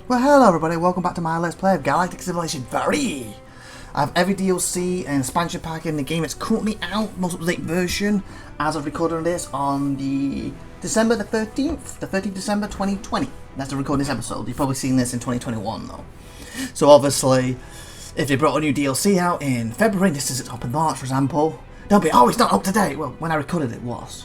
Well, hello everybody, welcome back to my Let's Play of Galactic Civilizations III. I have every DLC and expansion pack in the game. It's currently out, most up-to-date version, as of recording this on the December the 13th, December 2020. That's the recording this episode. You've probably seen this in 2021 though. So obviously, if they brought a new DLC out in February, this is up in March for example, they'll be, oh, it's not up to date. Well, when I recorded it was.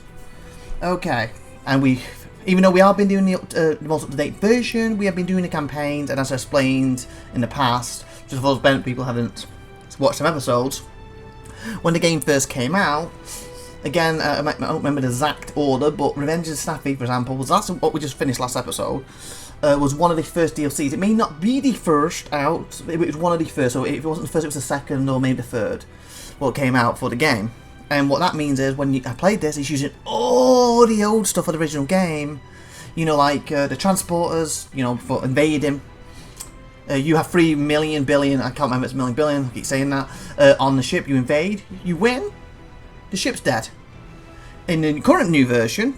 Okay, and even though we have been doing the most up-to-date version, we have been doing the campaigns, and as I explained in the past, just for those people who haven't watched some episodes, when the game first came out, again, I don't remember the exact order, but Revenge of the Snappy, for example, that's what we just finished last episode, was one of the first DLCs. It may not be the first out, it was one of the first, so if it wasn't the first, it was the second, or maybe the third, what came out for the game. And what that means is, when I played this, it's using all the old stuff of the original game. You know, like the transporters, you know, for invading. You have 3 million billion, I can't remember if it's million billion, I keep saying that, on the ship. You invade, you win, the ship's dead. In the current new version,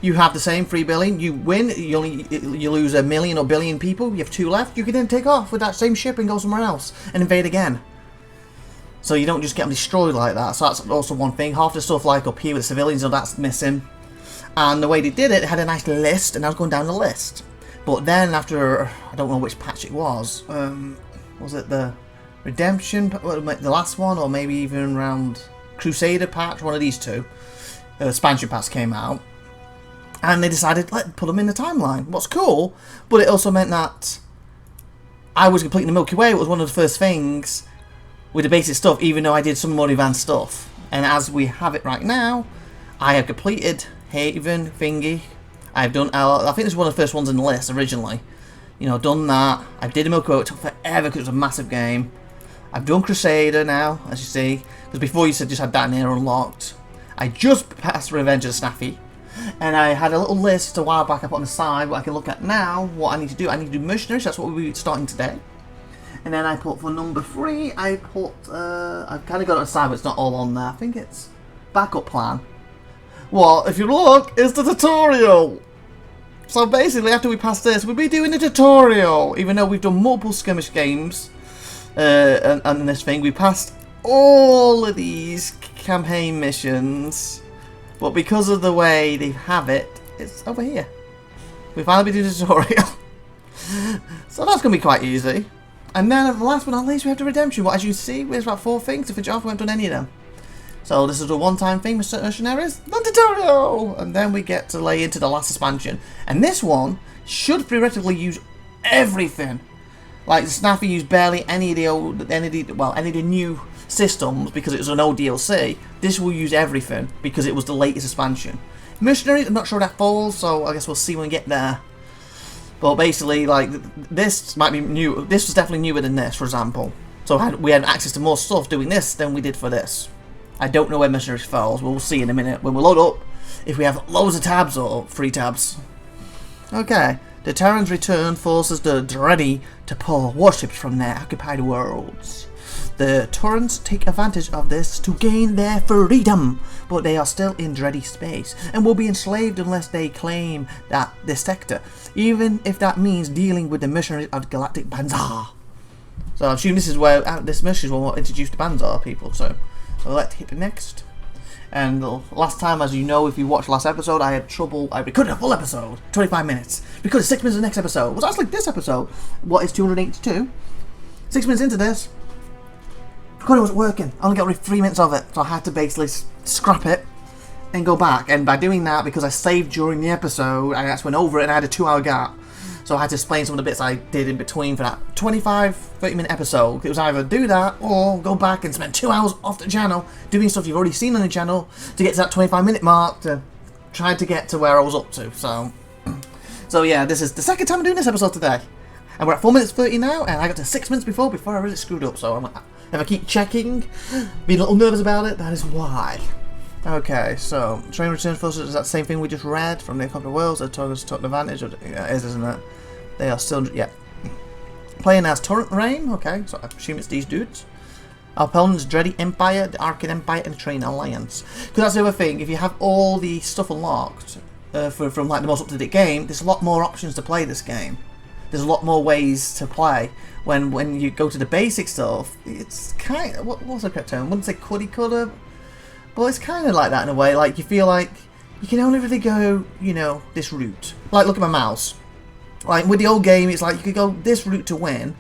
you have the same 3 billion, you win, you lose 1 million or billion people, you have 2 left, you can then take off with that same ship and go somewhere else and invade again. So you don't just get them destroyed like that. So that's also one thing. Half the stuff like up here with the civilians, that's missing. And the way they did it, it had a nice list, and I was going down the list. But then after, I don't know which patch it was it the Redemption, the last one, or maybe even around Crusader patch, one of these two, expansion packs came out. And they decided, let's put them in the timeline. What's cool, but it also meant that I was completing the Milky Way. It was one of the first things with the basic stuff, even though I did some more advanced stuff. And as we have it right now, I have completed Haven thingy. I've done, I think this is one of the first ones in the list originally. You know, done that. I did a Milky Way, it took forever because it was a massive game. I've done Crusader now, as you see, because before you said just had that in there unlocked. I just passed Revenge of the Snappy, and I had a little list a while back up on the side, what I can look at now, what I need to do. I need to do Mercenaries, that's what we'll be starting today. And then I put for number 3, I put, I've kind of got it aside, but it's not all on there. I think it's backup plan. Well, if you look, it's the tutorial. So basically, after we pass this, we'll be doing the tutorial. Even though we've done multiple skirmish games and this thing, we passed all of these campaign missions. But because of the way they have it, it's over here. We finally do the tutorial. So that's going to be quite easy. And then, last but not least, we have the Redemption. Well, as you see, there's about 4 things to finish off. We haven't done any of them. So this is a one-time thing with Mercenaries, the tutorial! And then we get to lay into the last expansion. And this one should theoretically use everything. Like, the Snappy used barely any of the new systems because it was an old DLC. This will use everything because it was the latest expansion. Mercenaries, I'm not sure that falls, so I guess we'll see when we get there. But basically, like, this might be new. This was definitely newer than this, for example. So we had access to more stuff doing this than we did for this. I don't know where Mercenaries falls. We'll see in a minute when we load up if we have loads of tabs or 3 tabs. Okay. The Terrans return forces are ready to pull warships from their occupied worlds. The Terrans take advantage of this to gain their freedom, but they are still in dready space and will be enslaved unless they claim this sector, even if that means dealing with the mercenaries of Galactic Banzar. So I assume this is where this mission will introduce the Banzar people. So let's hit the next. And the last time, as you know, if you watched the last episode, I had trouble. I recorded a full episode, 25 minutes. Recorded 6 minutes of the next episode. It was actually this episode. What is 282? 6 minutes into this, recording wasn't working. I only got 3 minutes of it, so I had to basically scrap it and go back. And by doing that, because I saved during the episode, I actually went over it and I had a 2-hour gap. So I had to explain some of the bits I did in between for that 25-30 minute episode. It was either do that or go back and spend 2 hours off the channel doing stuff you've already seen on the channel to get to that 25-minute mark to try to get to where I was up to. So yeah, this is the second time I'm doing this episode today. And we're at 4 minutes 30 now, and I got to 6 minutes before I really screwed up. So if I keep checking, being a little nervous about it, that is why. Okay, so train return forces is that same thing we just read from the Conquer Worlds. The Torrents took advantage of it. Yeah, it is, isn't it? They are still, yeah. Playing as Torrent Reign, okay, so I assume it's these dudes. Our opponents, Dready Empire, the Arcane Empire, and the Train Alliance. Because that's the other thing, if you have all the stuff unlocked from like the most up-to-date game, there's a lot more options to play this game. there's a lot more ways to play. When you go to the basic stuff, it's kind of, what's the correct term? I wouldn't say cookie cutter, but it's kind of like that in a way. Like, you feel like you can only really go, you know, this route. Like, look at my mouse. Like, with the old game, it's like you could go this route to win.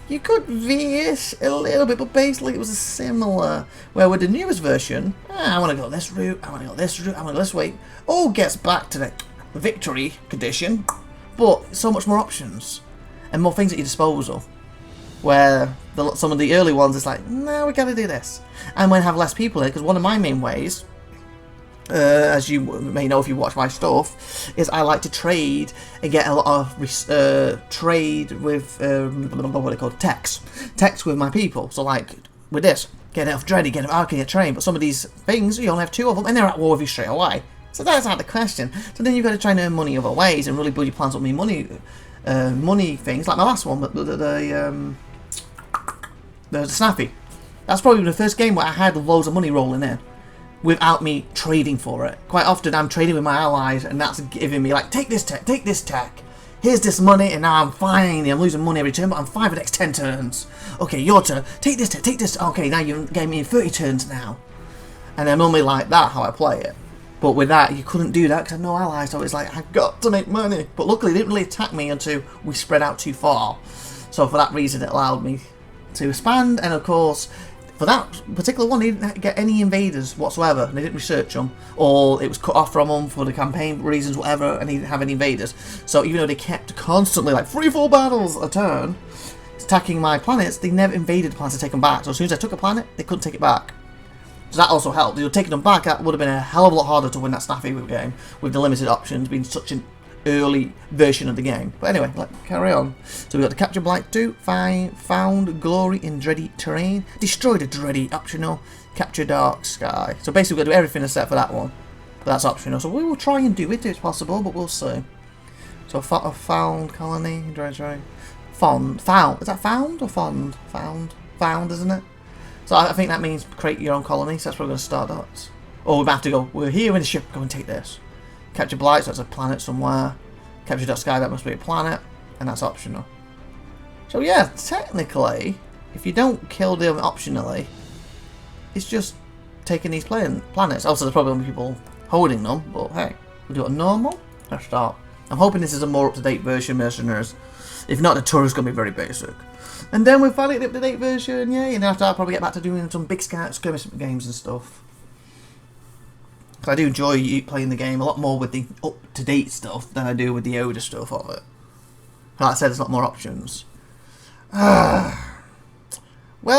You could veer a little bit, but basically it was a similar. Where with the newest version, I want to go this route, I want to go this route, I want to go this way. All gets back to the victory condition, but so much more options and more things at your disposal. Where some of the early ones, it's like, no, we got to do this. And when I have less people in it, because one of my main ways, as you may know if you watch my stuff, is I like to trade and get a lot of trade with what are they called, techs with my people. So like with this, get enough dready, get enough arc, get trained. But some of these things, you only have 2 of them, and they're at war with you straight away. So that's out of the question. So then you've got to try and earn money other ways and really build your plans up with money things. Like my last one, the snappy. That's probably the first game where I had loads of money rolling in without me trading for it. Quite often I'm trading with my allies, and that's giving me like, take this tech, here's this money, and now I'm losing money every turn, but I'm fine for the next 10 turns. Okay, your turn, take this tech, take this, okay, now you gave me 30 turns now. And I'm normally like that, how I play it. But with that, you couldn't do that because I had no allies, so it's like, I've got to make money. But luckily, they didn't really attack me until we spread out too far. So for that reason, it allowed me to expand, and of course, for that particular one, they didn't get any invaders whatsoever. They didn't research them, or it was cut off from them for the campaign reasons, whatever, and they didn't have any invaders. So even though they kept constantly, like 3-4 battles a turn, attacking my planets, they never invaded the planets to take them back. So as soon as I took a planet, they couldn't take it back. So that also helped. If you were taking them back, that would have been a hell of a lot harder to win that snappy game, with the limited options being such an early version of the game. But anyway, let's carry on. So we got the Capture Blight 2, found glory in dready terrain, destroy the dready optional, capture dark sky. So basically we've got to do everything except for that one. But that's optional. So we will try and do it if it's possible, but we'll see. So a found colony, dread. Found. Is that found or fond? Found, isn't it? So I think that means create your own colony, so that's where we're going to start at. Or we have to go, we're here in the ship, go and take this. Capture Blight, so that's a planet somewhere. Capture Dark Sky, that must be a planet. And that's optional. So yeah, technically, if you don't kill them optionally, it's just taking these planets. Also, there's probably people holding them, but hey, we'll do it normal. Let's start. I'm hoping this is a more up-to-date version, mercenaries. If not, the tour is going to be very basic. And then we'll finally get the up-to-date version, yeah, and after I'll probably get back to doing some big skirmish games and stuff. Because I do enjoy playing the game a lot more with the up-to-date stuff than I do with the older stuff of it. Like I said, there's a lot more options. Well,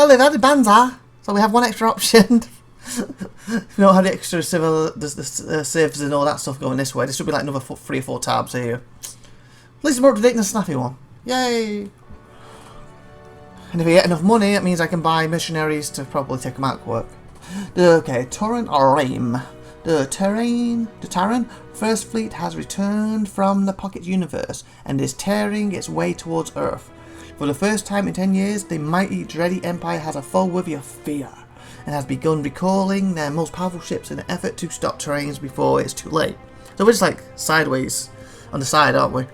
they've added Banzai, so we have one extra option. If you don't have the extra civs and all that stuff going this way, there should be like another 3 or 4 tabs here. At least it's more up-to-date than the snappy one. Yay! And if I get enough money, that means I can buy missionaries to probably take them out of work. Okay, Torrent or Rame. The Terran First Fleet has returned from the Pocket Universe and is tearing its way towards Earth. For the first time in 10 years, the mighty Dready Empire has a foe worthy of fear and has begun recalling their most powerful ships in an effort to stop Terrans before it's too late. So we're just like sideways on the side, aren't we?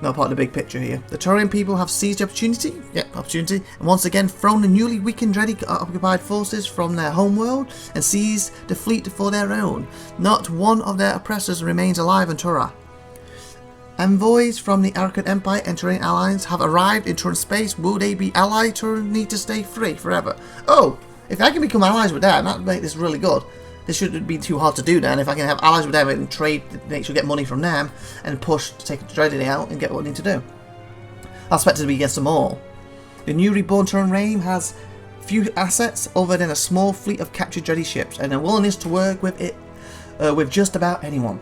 Not part of the big picture here. The Turian people have seized the opportunity, and once again thrown the newly weakened Dready occupied forces from their homeworld and seized the fleet for their own. Not one of their oppressors remains alive on Tura. Envoys from the Arcad Empire and Turian allies have arrived in Turan space. Will they be allied or need to stay free forever? Oh, if I can become allies with them, that would make this really good. This shouldn't be too hard to do then. If I can have allies with them and trade, make sure get money from them and push to take Dready out and get what I need to do. I expect it to be against them all. The new reborn Turan Reign has few assets other than a small fleet of captured Dready ships and a willingness to work with it with just about anyone.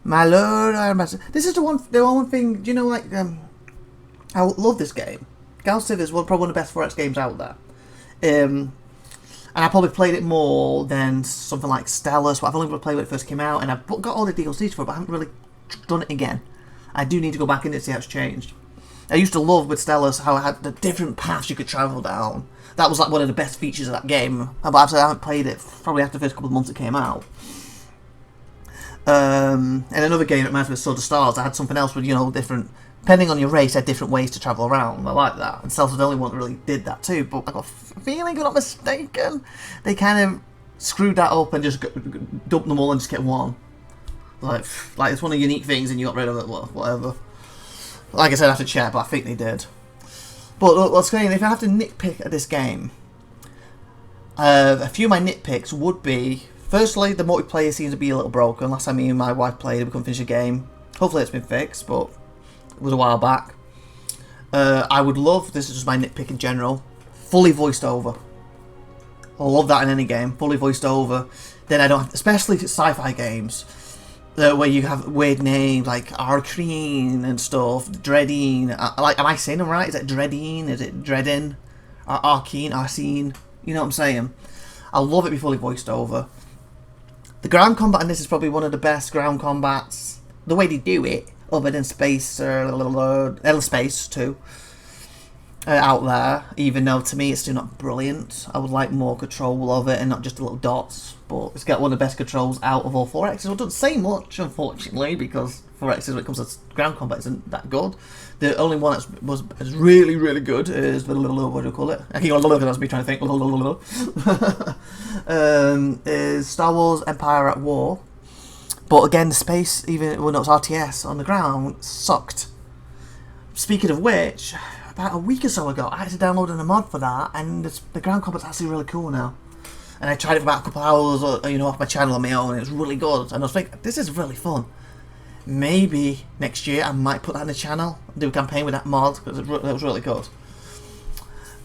My lord, this is the one thing. Do you know, like I love this game. Galactic Civ is probably one of the best 4X games out there. And I probably played it more than something like Stellaris, but I've only played when it first came out, and I've got all the DLCs for it, but I haven't really done it again. I do need to go back in and see how it's changed. I used to love with Stellaris how it had the different paths you could travel down. That was like one of the best features of that game, but I haven't played it probably after the first couple of months it came out. In another game, it reminds me of Sword of Stars. I had something else with, you know, different, depending on your race, had different ways to travel around. I like that. And Stealth was the only one that really did that too. But I got a feeling, if I'm not mistaken, they kind of screwed that up and just dumped them all and just kept one. Like it's one of the unique things and you got rid of it, well, whatever. Like I said, I have to check, but I think they did. But look, what's going on, if I have to nitpick at this game, a few of my nitpicks would be, firstly, the multiplayer seems to be a little broken. Last time me and my wife played, we couldn't finish a game. Hopefully it's been fixed, but it was a while back. I would love, this is just my nitpick in general, fully voiced over. I love that in any game, fully voiced over. Then I don't have, especially sci-fi games, where you have weird names like Arcane and stuff, Dreadine. Like, am I saying them right? Is it Dreadine? Is it Dreadin? Arcane? Arsene? You know what I'm saying? I love it be fully voiced over. The ground combat in this is probably one of the best ground combats. The way they do it, other than Space, Space too, out there. Even though to me it's still not brilliant. I would like more control of it and not just the little dots. But it's got one of the best controls out of all 4Xs. It doesn't say much, unfortunately, because 4Xs when it comes to ground combat isn't that good. The only one that's really, really good is what do you call it? I keep on looking at me trying to think. Is Star Wars Empire at War. But again, the space, even when it was RTS on the ground, sucked. Speaking of which, about a week or so ago, I had to download a mod for that, and the ground combat's actually really cool now. And I tried it for about a couple hours, off my channel on my own, and it was really good. And I was thinking, this is really fun. Maybe next year I might put that on the channel, do a campaign with that mod, because it was really good.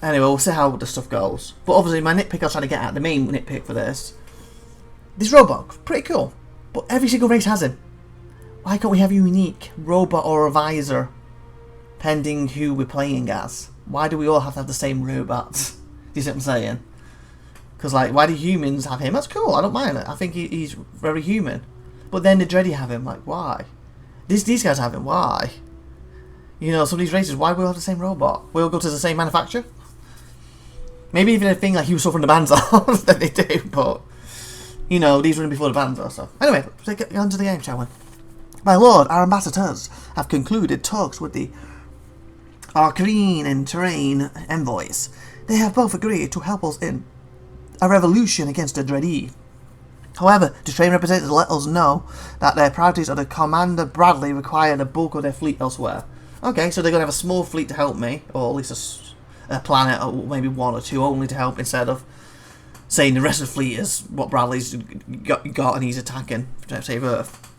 Anyway, we'll see how the stuff goes. But obviously, my nitpick I was trying to get at, the main nitpick for this robot, pretty cool. But every single race has him. Why can't we have a unique robot or a visor, pending who we're playing as? Why do we all have to have the same robots? Do you see what I'm saying? Because, like, why do humans have him? That's cool, I don't mind it. I think he's very human. But then the Dreddy have him, like, why? These guys have him, why? You know, some of these races, why do we all have the same robot? We all go to the same manufacturer? Maybe even a thing like Uso from the Banzar that they do, but, you know, these running before the Banzar, so. Anyway, let's get on to the game, shall we? My lord, our ambassadors have concluded talks with the Arcane and Terrain envoys. They have both agreed to help us in a revolution against the Dreddy. However, the train representatives let us know that their priorities under Commander Bradley require the bulk of their fleet elsewhere. Okay, so they're going to have a small fleet to help me, or at least a planet, or maybe one or two only to help, instead of saying the rest of the fleet is what Bradley's got and he's attacking to save Earth.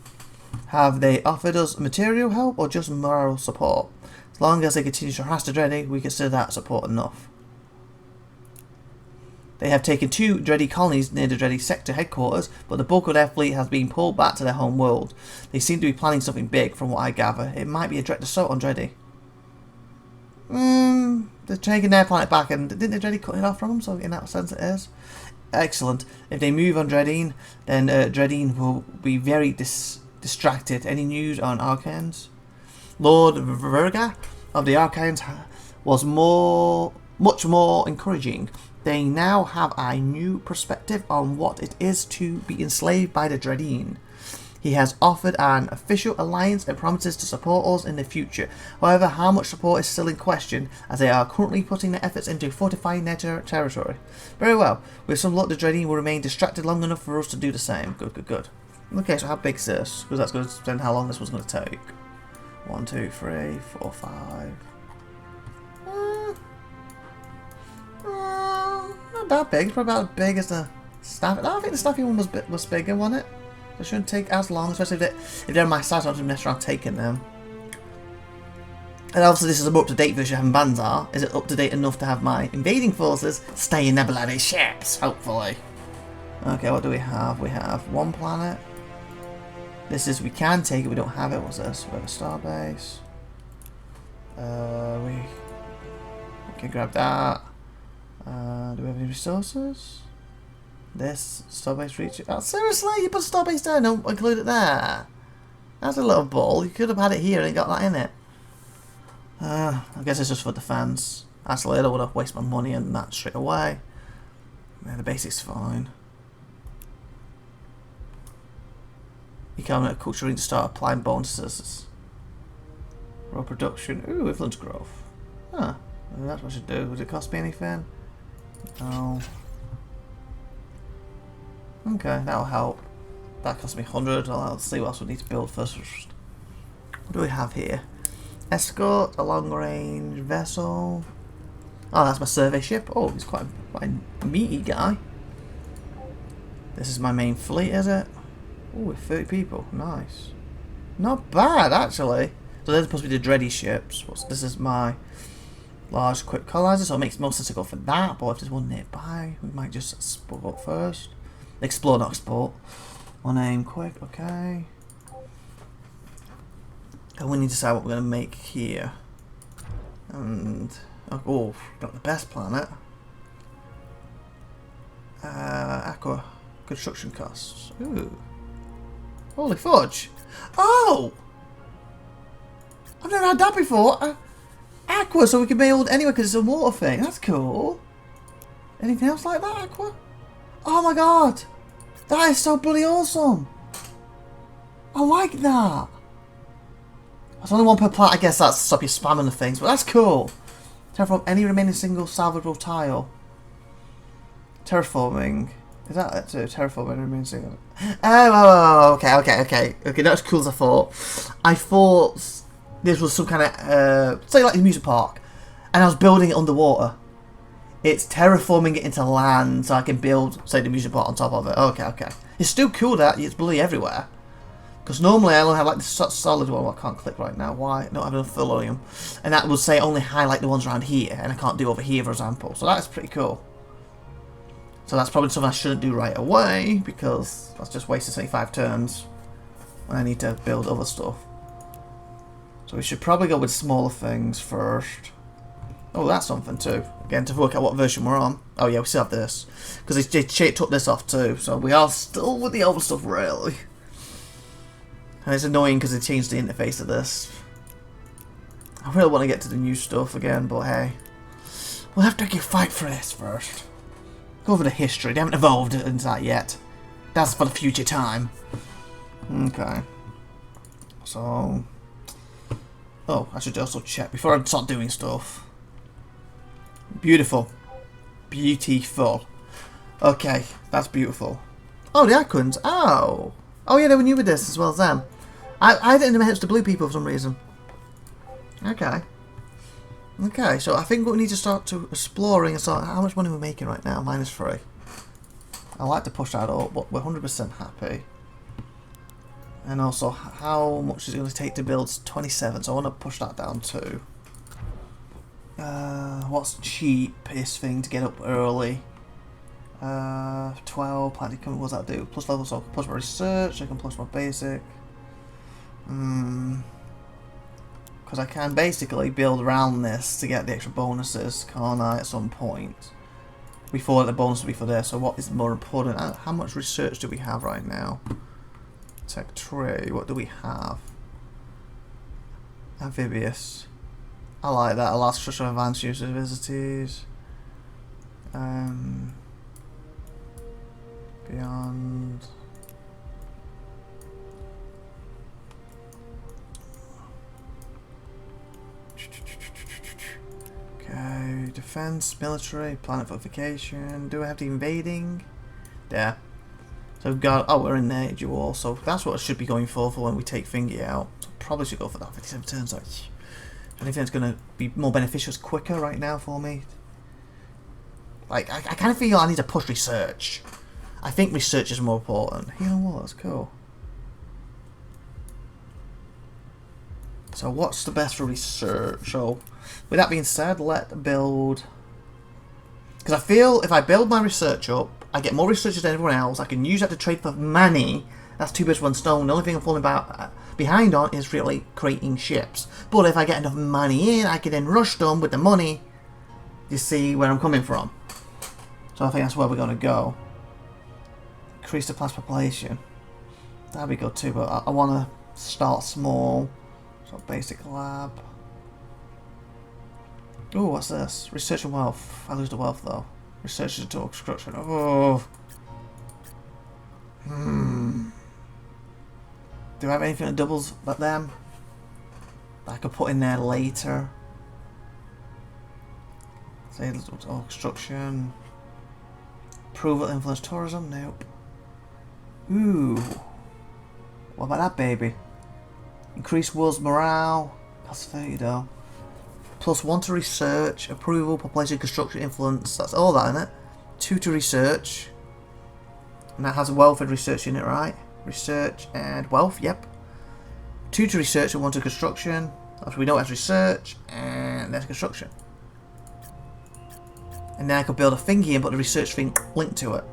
Have they offered us material help or just moral support? As long as they continue to harass the Dreddy, we consider that support enough. They have taken 2 Dreddy colonies near the Dreddy sector headquarters, but the bulk of their fleet has been pulled back to their home world. They seem to be planning something big, from what I gather. It might be a direct assault on Dreddy. They're taking their planet back, and didn't the Dreddy cut it off from them? So in that sense it is. Excellent. If they move on Dreadine, then Dreadine will be very distracted. Any news on Arcanes? Lord Verga of the Arcanes was much more encouraging. They now have a new perspective on what it is to be enslaved by the Dreadine. He has offered an official alliance and promises to support us in the future. However, how much support is still in question, as they are currently putting their efforts into fortifying their territory. Very well. With some luck, the Dreadine will remain distracted long enough for us to do the same. Good. Okay, so how big is this? Because that's going to depend how long this was going to take. 1, 2, 3, 4, 5... not that big. It's probably about as big as the staff. No, I think the staffy one was bigger, wasn't it? It shouldn't take as long, especially if they're my size. I'm just mess around taking them. And obviously, this is a more up-to-date version of Banzar. Is it up-to-date enough to have my invading forces stay in their bloody ships? Hopefully. Okay, what do we have? We have 1 planet. This is, we can take it. We don't have it. What's this? We have a starbase. We can grab that. Do we have any resources? This starbase reach. Oh, seriously? You put starbase down, don't include it there. That's a little ball. You could have had it here and got that in it. I guess it's just for defense. Actually, I don't want to waste my money on that straight away. Yeah, the basic's fine. Economic culture need to start applying bonuses. Raw production. Ooh, influence growth. Huh. Maybe that's what I should do. Would it cost me anything? No. Okay, that'll help. That cost me 100. I'll see what else we need to build first. What do we have here? Escort, a long range vessel. Oh, that's my survey ship. Oh, he's quite a meaty guy. This is my main fleet, is it? Oh, 30 people. Nice. Not bad, actually. So they're supposed to be the dready ships. This is my large quick colonizer, so it makes most sense to go for that. But if there's one nearby, we might just split up first. Explore, not export. One aim quick, okay. And we need to decide what we're going to make here. And oh, got the best planet. Aqua construction costs. Ooh, holy fudge! Oh, I've never had that before. Aqua, so we can build anywhere because it's a water thing. That's cool. Anything else like that, Aqua? Oh my god, that is so bloody awesome. I like that. There's only one per planet. I guess that's to stop you spamming the things, but that's cool. Terraform any remaining single salvageable tile. Terraforming. Is that it too? Terraforming remaining single. Oh, okay. Not as cool as I thought. I thought this was some kind of, say like the amusement park, and I was building it underwater. It's terraforming it into land so I can build, say, the amusement park on top of it. Okay. It's still cool that it's bloody everywhere. Because normally I only have like the solid one. Well, I can't click right now. Why? Not having enough volume. And that will say only highlight the ones around here. And I can't do over here, for example. So that's pretty cool. So that's probably something I shouldn't do right away. Because that's just wasting 75 turns. When I need to build other stuff. So we should probably go with smaller things first. Oh, that's something too. Again, to work out what version we're on. Oh yeah, we still have this. Because they took this off too. So we are still with the old stuff, really. And it's annoying because they changed the interface of this. I really want to get to the new stuff again, but hey. We'll have to fight for this first. Go over the history. They haven't evolved into that yet. That's for the future time. Okay. So... oh, I should also check before I start doing stuff. Beautiful. Beautiful. Okay, that's beautiful. Oh, the icons. Oh. Oh yeah, they were new with this as well as them. I didn't know it was the blue people for some reason. Okay. Okay, so I think we need to start to exploring and start how much money we're making right now. -3. I like to push that up, but we're 100% happy. And also, how much is it going to take to build 27? So I want to push that down too. What's cheapest thing to get up early? 12 platinum. What does that do? Plus level, so plus my research. I can plus my basic. Because I can basically build around this to get the extra bonuses, can't I? At some point, before the bonus will be for this. So what is more important? How much research do we have right now? Tech 3. What do we have? Amphibious. I like that. Allows for advanced use of visities. Beyond. Okay, defense, military, planet fortification. Do I have the invading? There. So we've got. Oh, we're in the age of war. So that's what I should be going for when we take Thingy out. So probably should go for that 57 turns. Anything that's going to be more beneficial is quicker right now for me. Like I kind of feel I need to push research. I think research is more important. Healing Wars, cool. So what's the best for research? So with that being said, let's build. Because I feel if I build my research up, I get more researchers than everyone else. I can use that to trade for money. That's 2 birds, 1 stone. The only thing I'm falling behind on is really creating ships. But if I get enough money in, I can then rush them with the money. You see where I'm coming from. So I think that's where we're going to go. Increase the class population. That'd be good too, but I want to start small. So basic lab. Oh, what's this? Research and wealth. I lose the wealth though. Research is a total construction. Oh. Do I have anything that doubles but them? That I could put in there later. Say construction. Approval influence tourism? Nope. Ooh. What about that baby? Increase world's morale. That's 30 though. +1 to research. Approval, population, construction, influence. That's all that, isn't it? 2 to research. And that has a wealth and research in it, right? Research and wealth, yep. 2 to research and 1 to construction. After we know it as research, and there's construction. And then I could build a thing here and put the research thing linked to it.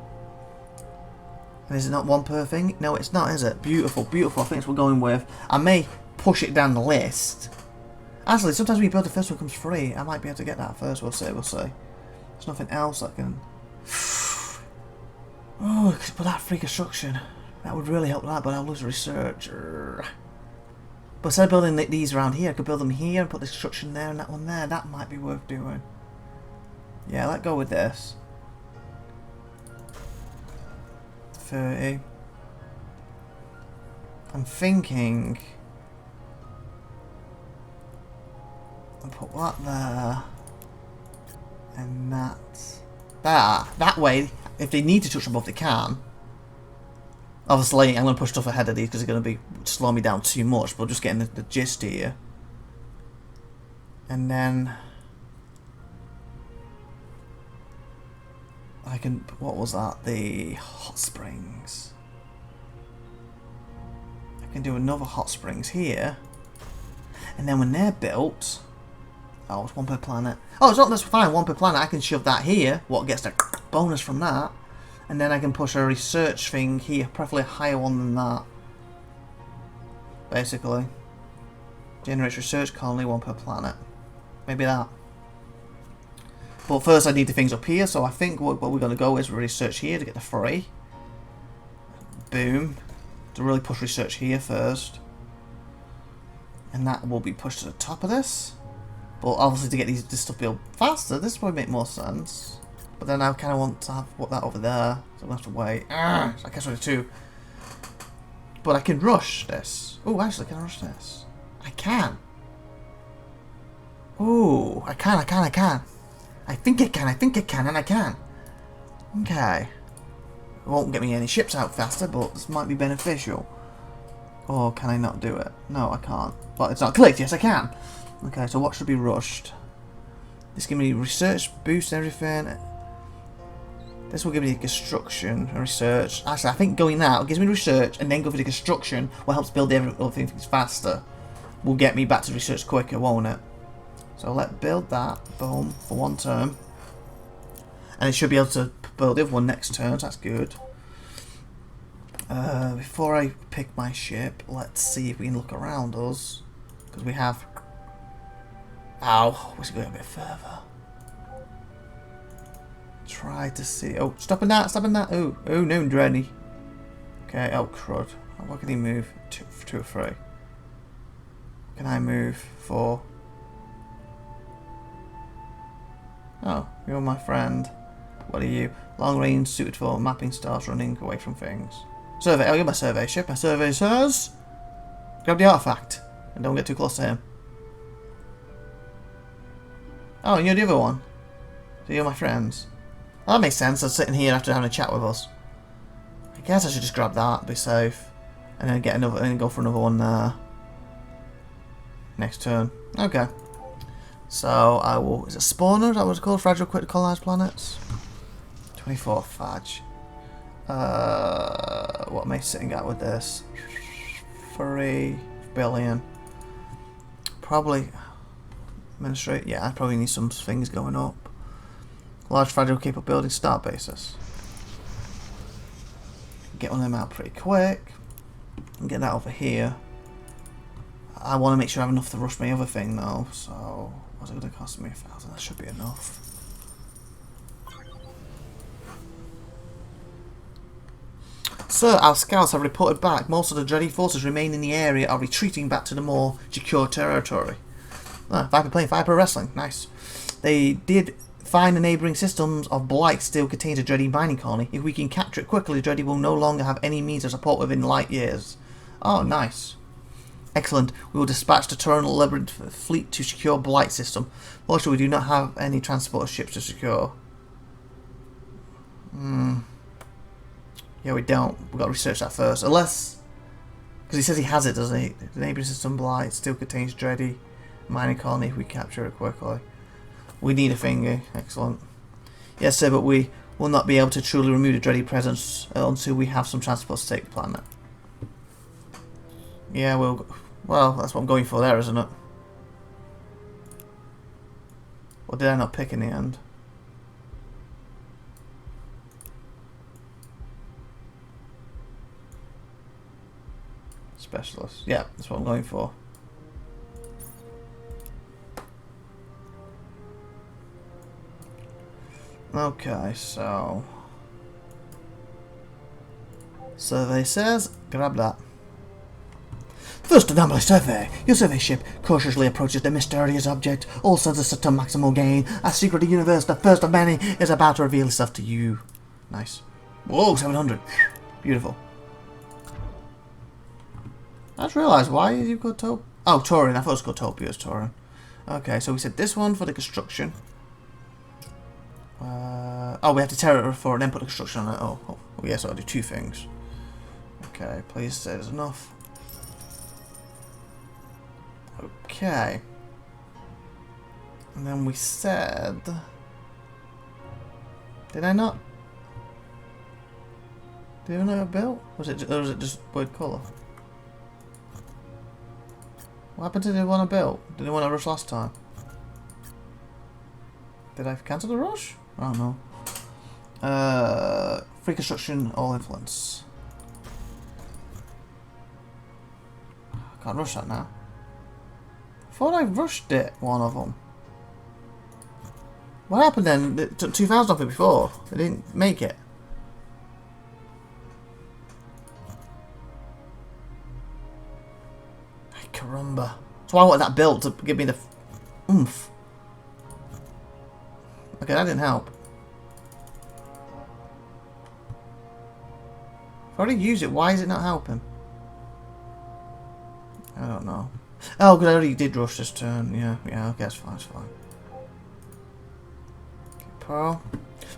And is it not 1 per thing? No, it's not, is it? Beautiful, beautiful. I think it's what we're going with. I may push it down the list. Actually, sometimes when you build the first one comes free. I might be able to get that first, we'll see, we'll see. There's nothing else I can... Oh, but that free construction. That would really help that, but I'll lose research. But instead of building these around here, I could build them here and put the construction there and that one there. That might be worth doing. Yeah, let's go with this. 30. I'm thinking... I'll put that there. And that... There. That way, if they need to touch them both, they can. Obviously, I'm going to push stuff ahead of these because they're going to be slow me down too much, but just getting the gist here. And then... I can... What was that? The hot springs. I can do another hot springs here. And then when they're built... Oh, it's 1 per planet. Oh, it's not, that's fine, 1 per planet. I can shove that here. What gets the bonus from that? And then I can push a research thing here, preferably a higher one than that. Basically. Generates research colony, 1 per planet. Maybe that. But first I need the things up here, so I think what we're going to go is research here to get the free. Boom. To really push research here first. And that will be pushed to the top of this. But obviously to get this stuff built faster, this would make more sense. But then I kind of want to have put that over there, so I'm going to have to wait. So I guess I do too. But I can rush this. Oh, actually, can I rush this? I can. Oh, I can. I think it can, and I can. Okay. It won't get me any ships out faster, but this might be beneficial. Or can I not do it? No, I can't. But it's not clicked. Yes, I can. Okay, so what should be rushed? This gives me research, boost, everything. This will give me construction and research. Actually, I think going that gives me research and then go for the construction, what helps build the other things faster, will get me back to research quicker, won't it? So let's build that, boom, for 1 turn. And it should be able to build the other one next turn, so that's good. Before I pick my ship, let's see if we can look around us. Because we have... Ow, we should go a bit further. Try to see... Oh, stopping that. Oh, no, Drenny. Okay, oh, crud. What can he move? 2 or 3. Can I move 4? Oh, you're my friend. What are you? Long range, suited for mapping stars, running away from things. Survey. Oh, you're my survey ship. My survey says... Grab the artifact. And don't get too close to him. Oh, and you're the other one. So you're my friends. Well, that makes sense. I'm sitting here after having a chat with us. I guess I should just grab that, be safe. And then get another, and go for another one there. Next turn. Okay. So I will... Is it spawner? Is that what it's called? Fragile quick to colonize planets? 24 fudge. What am I sitting at with this? 3 billion. Probably... Administrate. Yeah, I probably need some things going up. Large fragile capable building start basis. Get one of them out pretty quick. And get that over here. I want to make sure I have enough to rush my other thing though. So, what's it going to cost me? 1,000. That should be enough. Sir, our scouts have reported back. Most of the dreaded forces remain in the area are retreating back to the more secure territory. Ah, Viper playing Viper Wrestling. Nice. They did find the neighbouring systems of Blight still contains a Dreddy mining colony. If we can capture it quickly, Dreddy will no longer have any means of support within light years. Oh, nice. Excellent. We will dispatch the Terranal Labyrinth fleet to secure Blight system. Fortunately, we do not have any transport ships to secure. Yeah, we don't. We've got to research that first. Unless... Because he says he has it, doesn't he? The neighbouring system Blight still contains Dreddy. Mining colony if we capture it quickly. We need a thingy. Excellent. Yes, sir, but we will not be able to truly remove the Dreddy presence until we have some transport to take the planet. Yeah, well, that's what I'm going for there, isn't it? Or did I not pick in the end? Specialist. Yeah, that's what I'm going for. Okay, so... Survey says, grab that. First anomaly survey. Your survey ship cautiously approaches the mysterious object. All sensors set to maximal gain. A secret universe, the first of many, is about to reveal itself to you. Nice. Whoa, 700. Beautiful. I just realised, why is you called Taupe? Oh, Taurin. I thought it was called Topia. It's Taurin. Okay, so we said this one for the construction. Oh, we have to tear it for and then put the construction on it. Oh yes, I'll do two things. Okay, please say there's enough. Okay. And then we said... Did I not? Did I not have built? Or was it just weird colour? What happened to the one I built? Did the one I rushed last time? Did I cancel the rush? I don't know. Free construction, all influence. I can't rush that now. I thought I rushed it, one of them. What happened then? It took 2,000 off it before. They didn't make it. Ay, caramba. So I wanted that built to give me the oomph. Okay, that didn't help. If I already used it, why is it not helping? I don't know. Oh, because I already did rush this turn. Yeah, okay, that's fine, Okay, Pearl.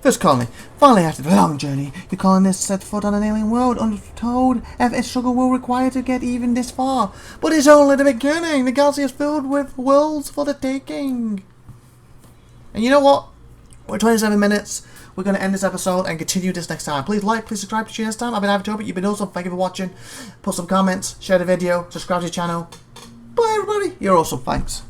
First colony. Finally, after the long journey, the colonists set foot on an alien world. Untold effort and struggle will require to get even this far. But it's only the beginning. The galaxy is filled with worlds for the taking. And you know what? We're 27 minutes. We're going to end this episode and continue this next time. Please like, please subscribe to you next time. I've been IVATOPIA. You've been awesome. Thank you for watching. Put some comments, share the video, subscribe to the channel. Bye everybody. You're awesome. Thanks.